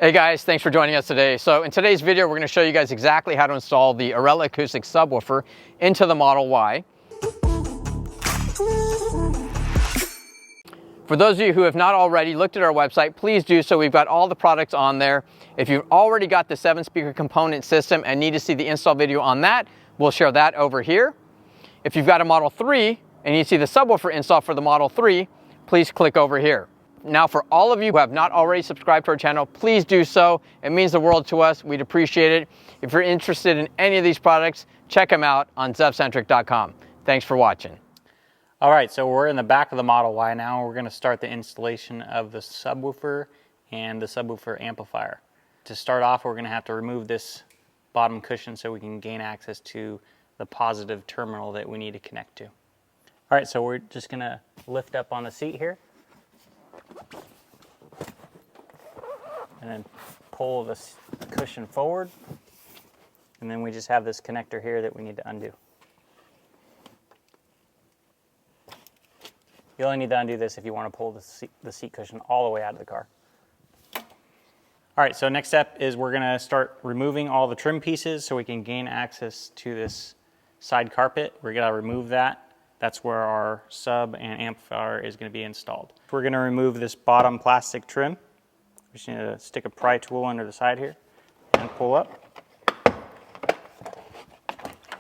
Hey guys, thanks for joining us today. So in today's video, we're going to show you guys exactly how to install the Orella Acoustics Subwoofer into the Model Y. For those of you who have not already looked at our website, please do so. We've got all the products on there. If you've already got the 7-speaker component system and need to see the install video on that, we'll share that over here. If you've got a Model 3 and you see the subwoofer install for the Model 3, please click over here. Now, for all of you who have not already subscribed to our channel, please do so. It means the world to us. We'd appreciate it. If you're interested in any of these products, check them out on zevcentric.com. Thanks for watching. All right, so we're in the back of the Model Y now. We're going to start the installation of the subwoofer and the subwoofer amplifier. To start off, we're going to have to remove this bottom cushion so we can gain access to the positive terminal that we need to connect to. All right, so we're just going to lift up on the seat here and then pull this cushion forward, and then we just have this connector here that we need to undo. You only need to undo this if you want to pull the seat cushion all the way out of the car. All right, so next step is we're going to start removing all the trim pieces so we can gain access to this side carpet. We're going to remove that. That's where our sub and amplifier is going to be installed. We're going to remove this bottom plastic trim. We just need to stick a pry tool under the side here and pull up.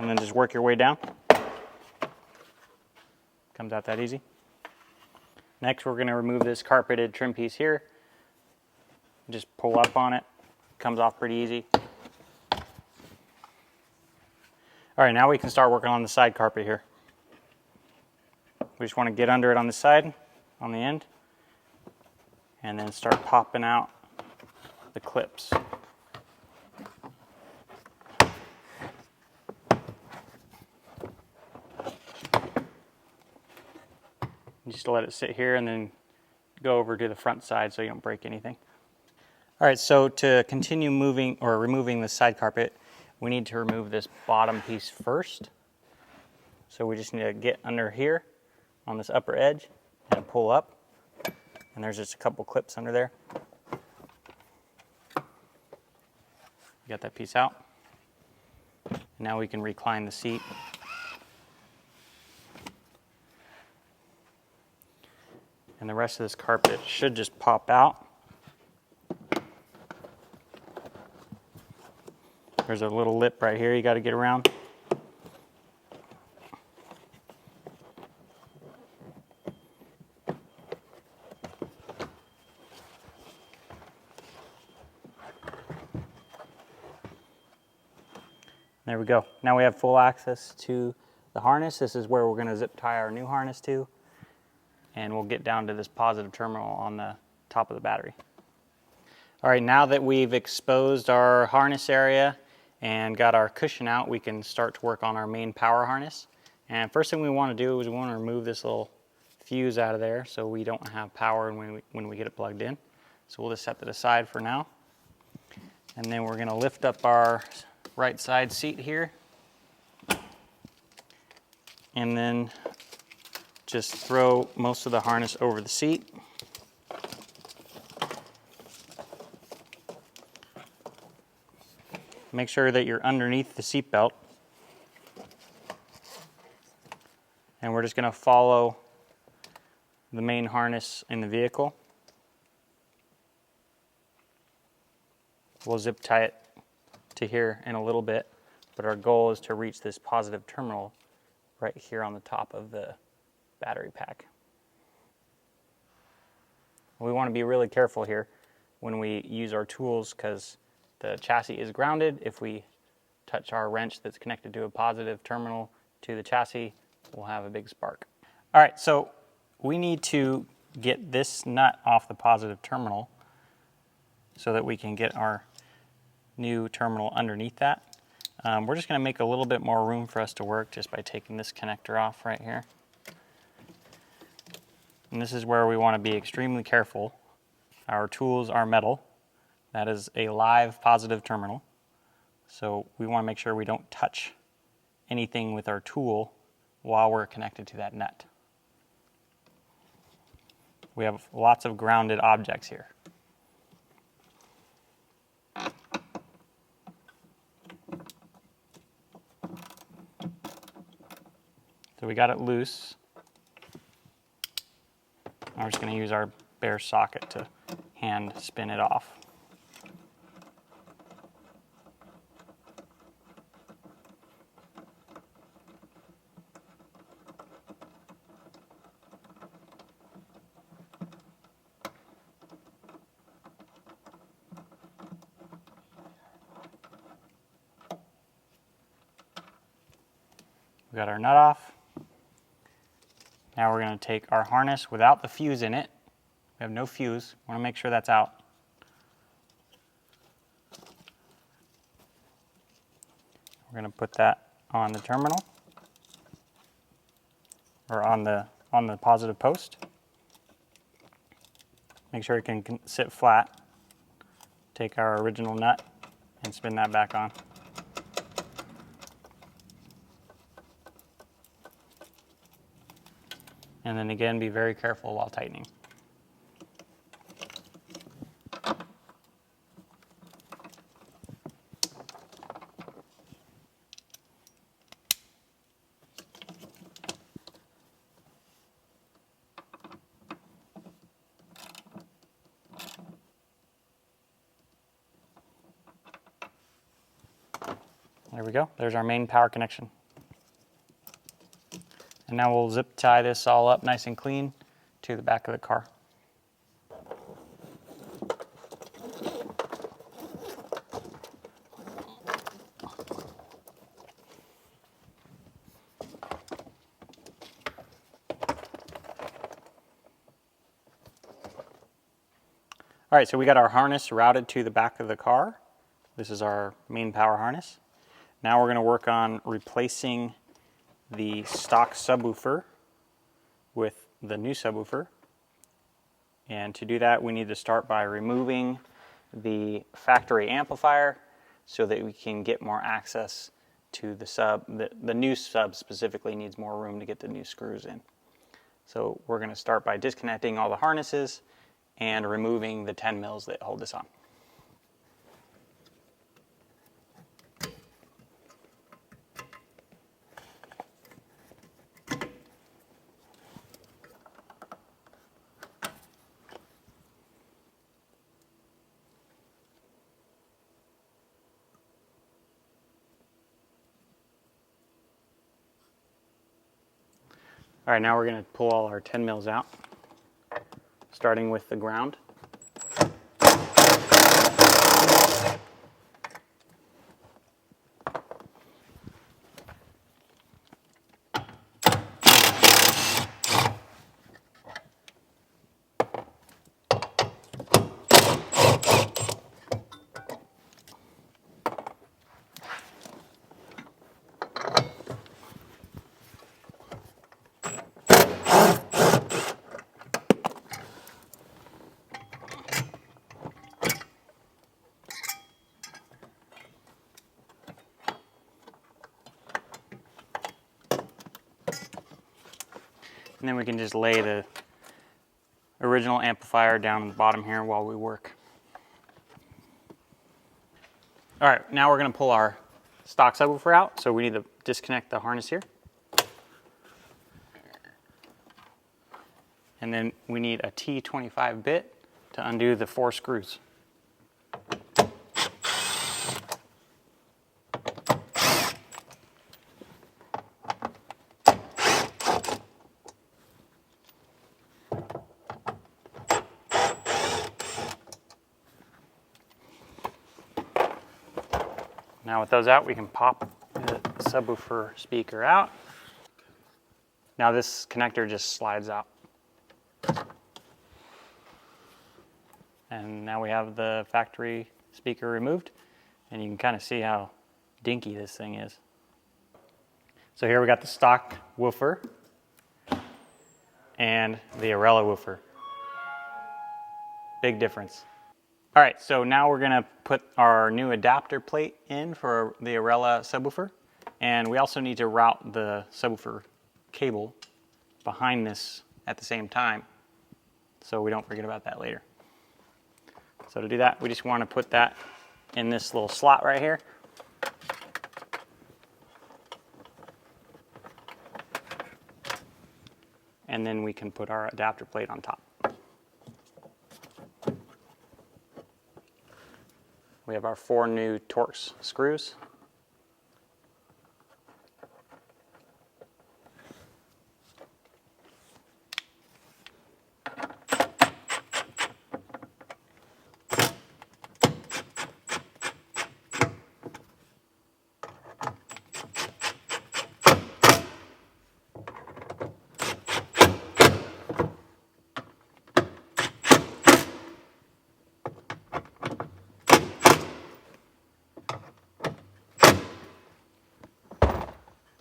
And then just work your way down. Comes out that easy. Next, we're going to remove this carpeted trim piece here. Just pull up on it. Comes off pretty easy. All right, now we can start working on the side carpet here. We just want to get under it on the side, on the end, and then start popping out the clips. Just let it sit here and then go over to the front side so you don't break anything. All right, so to continue moving or removing the side carpet, we need to remove this bottom piece first. So we just need to get under here on this upper edge and pull up. And there's just a couple clips under there. Got that piece out. Now we can recline the seat. And the rest of this carpet should just pop out. There's a little lip right here you got to get around. There we go. Now we have full access to the harness. This is where we're going to zip tie our new harness to. And we'll get down to this positive terminal on the top of the battery. All right, now that we've exposed our harness area and got our cushion out, we can start to work on our main power harness. And first thing we want to do is we want to remove this little fuse out of there so we don't have power when we get it plugged in. So we'll just set that aside for now. And then we're going to lift up our right side seat here. And then just throw most of the harness over the seat. Make sure that you're underneath the seat belt. And we're just going to follow the main harness in the vehicle. We'll zip tie it to here in a little bit, but our goal is to reach this positive terminal right here on the top of the battery pack. We want to be really careful here when we use our tools because the chassis is grounded. If we touch our wrench that's connected to a positive terminal to the chassis, we'll have a big spark. All right, so we need to get this nut off the positive terminal so that we can get our new terminal underneath that. We're just going to make a little bit more room for us to work just by taking this connector off right here. And this is where we want to be extremely careful. Our tools are metal. That is a live positive terminal. So we want to make sure we don't touch anything with our tool while we're connected to that nut. We have lots of grounded objects here. So we got it loose. Now we're just going to use our bare socket to hand spin it off. We got our nut off. Now we're going to take our harness without the fuse in it. We have no fuse. We want to make sure that's out. We're going to put that on the terminal, or on the positive post. Make sure it can sit flat. Take our original nut and spin that back on. And then again, be very careful while tightening. There we go. There's our main power connection. And now we'll zip tie this all up nice and clean to the back of the car. All right, so we got our harness routed to the back of the car. This is our main power harness. Now we're going to work on replacing the stock subwoofer with the new subwoofer. And to do that, we need to start by removing the factory amplifier so that we can get more access to the sub. The new sub specifically needs more room to get the new screws in. So we're going to start by disconnecting all the harnesses and removing the 10 mils that hold this on. All right, now we're going to pull all our 10 mils out, starting with the ground. And then we can just lay the original amplifier down on the bottom here while we work. All right, now we're going to pull our stock subwoofer out, so we need to disconnect the harness here. And then we need a T25 bit to undo the 4 screws. Now with those out, we can pop the subwoofer speaker out. Now this connector just slides out. And now we have the factory speaker removed, and you can kind of see how dinky this thing is. So here we got the stock woofer and the Orella woofer. Big difference. All right, so now we're gonna put our new adapter plate in for the Orella subwoofer, and we also need to route the subwoofer cable behind this at the same time, so we don't forget about that later. So to do that, we just want to put that in this little slot right here. and then we can put our adapter plate on top. We have our 4 new Torx screws.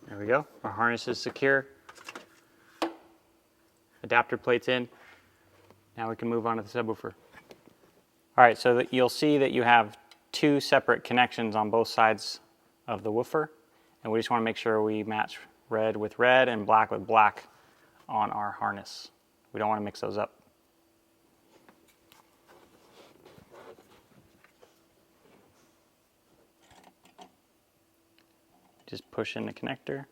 There we go. Our harness is secure. Adapter plate's in. Now we can move on to the subwoofer. All right, so that you'll see that you have 2 separate connections on both sides of the woofer, and we just want to make sure we match red with red and black with black on our harness. We don't want to mix those up. Just push in the connector.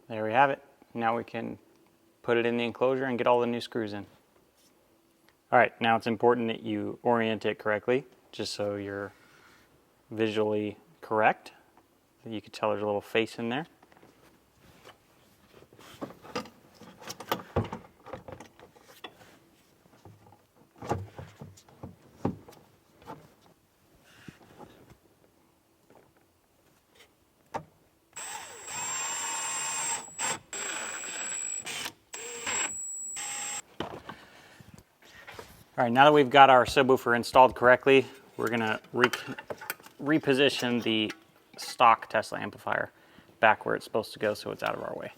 There we have it. Now we can put it in the enclosure and get all the new screws in. All right, now it's important that you orient it correctly, just so you're visually correct. You can tell there's a little face in there. All right, now that we've got our subwoofer installed correctly, we're going to reposition the stock Tesla amplifier back where it's supposed to go so it's out of our way.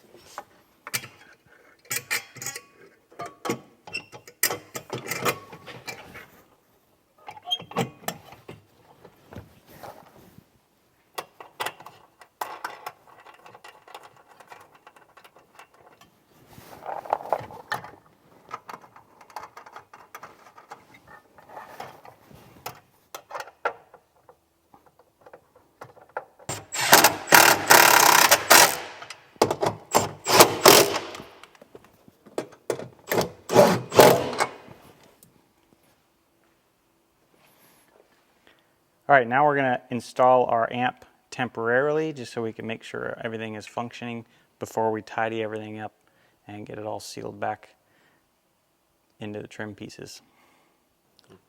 All right, now we're going to install our amp temporarily just so we can make sure everything is functioning before we tidy everything up and get it all sealed back into the trim pieces.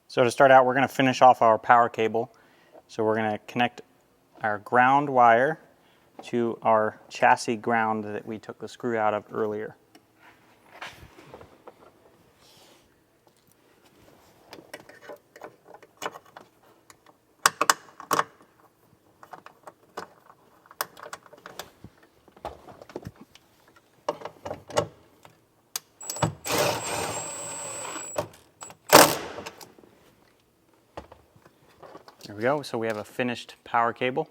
So to start out, we're going to finish off our power cable. So we're going to connect our ground wire to our chassis ground that we took the screw out of earlier. There we go, so we have a finished power cable.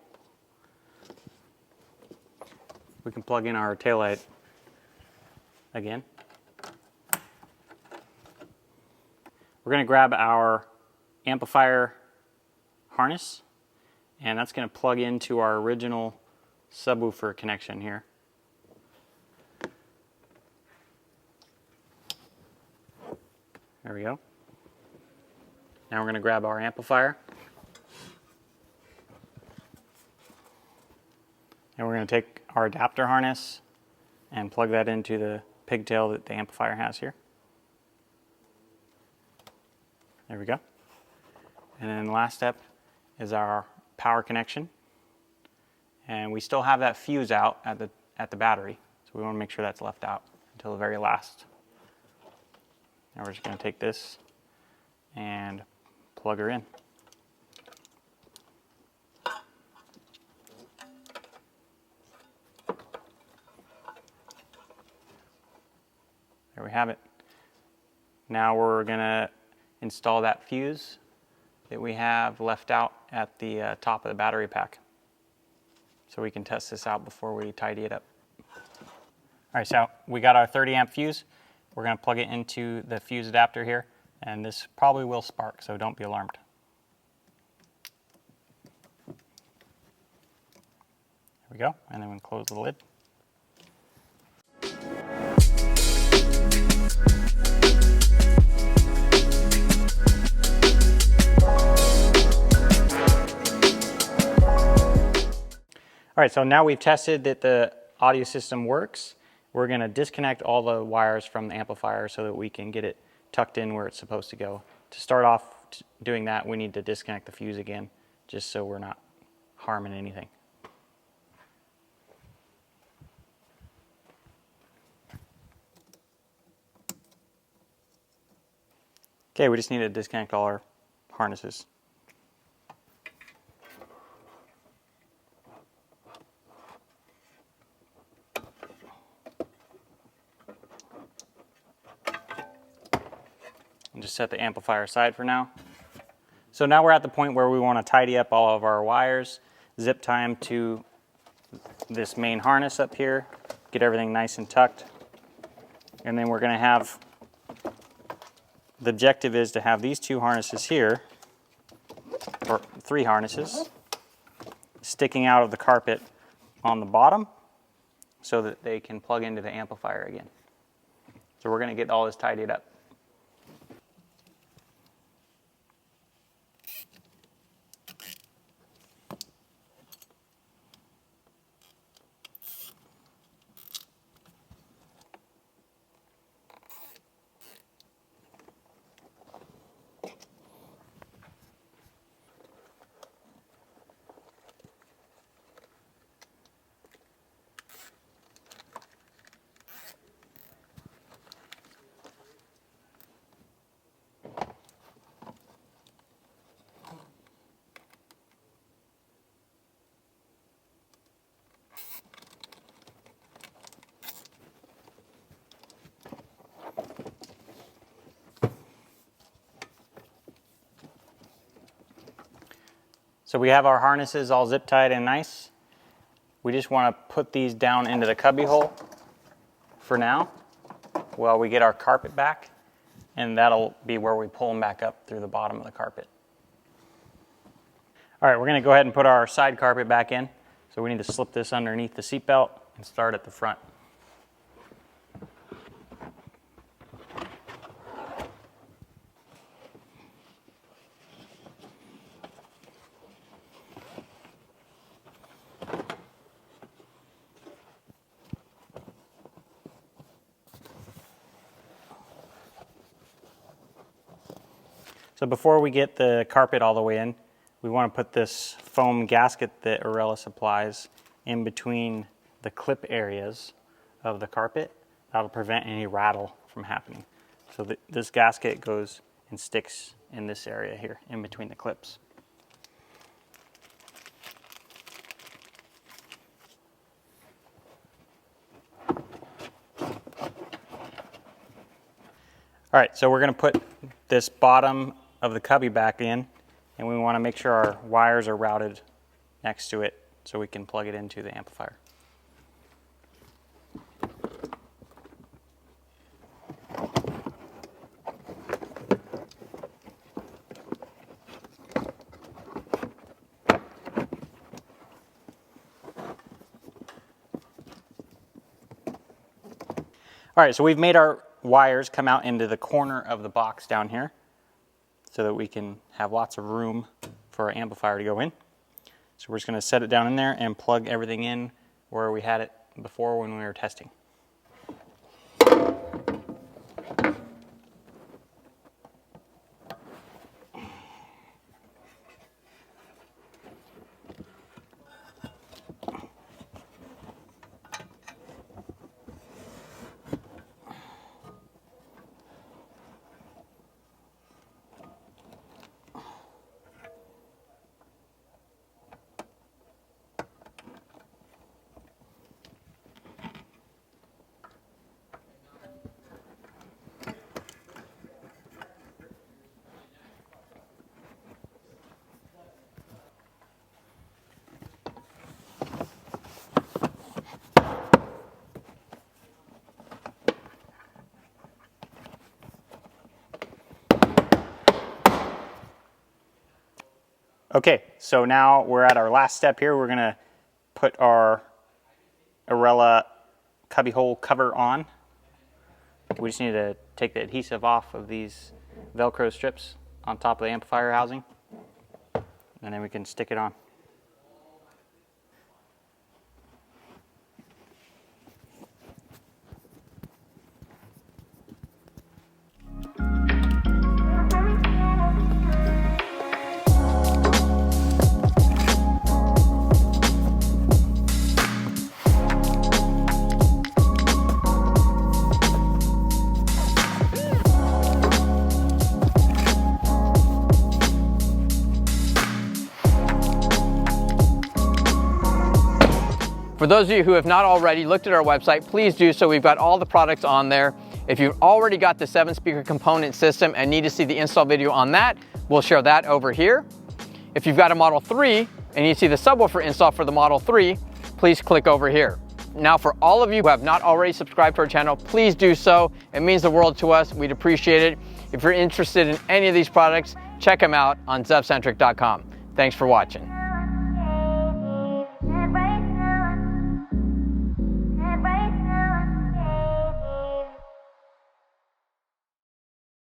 We can plug in our taillight again. We're going to grab our amplifier harness, and that's going to plug into our original subwoofer connection here. There we go. Now we're going to grab our amplifier. And we're going to take our adapter harness and plug that into the pigtail that the amplifier has here. There we go. And then the last step is our power connection. And we still have that fuse out at the battery, so we want to make sure that's left out until the very last. Now we're just going to take this and plug her in. There we have it. Now we're going to install that fuse that we have left out at the top of the battery pack, so we can test this out before we tidy it up. All right, so we got our 30 amp fuse. We're going to plug it into the fuse adapter here, and this probably will spark, so don't be alarmed. There we go, and then we close the lid. All right, so now we've tested that the audio system works. We're going to disconnect all the wires from the amplifier so that we can get it tucked in where it's supposed to go. To start off doing that, we need to disconnect the fuse again, just so we're not harming anything. Okay, we just need to disconnect all our harnesses. And just set the amplifier aside for now. So now we're at the point where we want to tidy up all of our wires, zip tie them to this main harness up here, get everything nice and tucked. And then we're going to have, the objective is to have these two harnesses here, or 3 harnesses, sticking out of the carpet on the bottom so that they can plug into the amplifier again. So we're going to get all this tidied up. So we have our harnesses all zip tied and nice. We just want to put these down into the cubby hole for now while we get our carpet back, and that'll be where we pull them back up through the bottom of the carpet. All right, we're going to go ahead and put our side carpet back in. So we need to slip this underneath the seat belt and start at the front. So before we get the carpet all the way in, we want to put this foam gasket that Orella supplies in between the clip areas of the carpet. That'll prevent any rattle from happening. So this gasket goes and sticks in this area here, in between the clips. All right, so we're going to put this bottom of the cubby back in, and we want to make sure our wires are routed next to it so we can plug it into the amplifier. All right, so we've made our wires come out into the corner of the box down here so that we can have lots of room for our amplifier to go in. So we're just going to set it down in there and plug everything in where we had it before when we were testing. Okay, so now we're at our last step here. We're gonna put our Orella cubbyhole cover on. We just need to take the adhesive off of these Velcro strips on top of the amplifier housing, and then we can stick it on. For those of you who have not already looked at our website, please do so. We've got all the products on there. If you've already got the 7-speaker component system and need to see the install video on that, we'll share that over here. If you've got a Model 3 and you see the subwoofer install for the Model 3, please click over here. Now, for all of you who have not already subscribed to our channel, please do so. It means the world to us. We'd appreciate it. If you're interested in any of these products, check them out on zevcentric.com. Thanks for watching.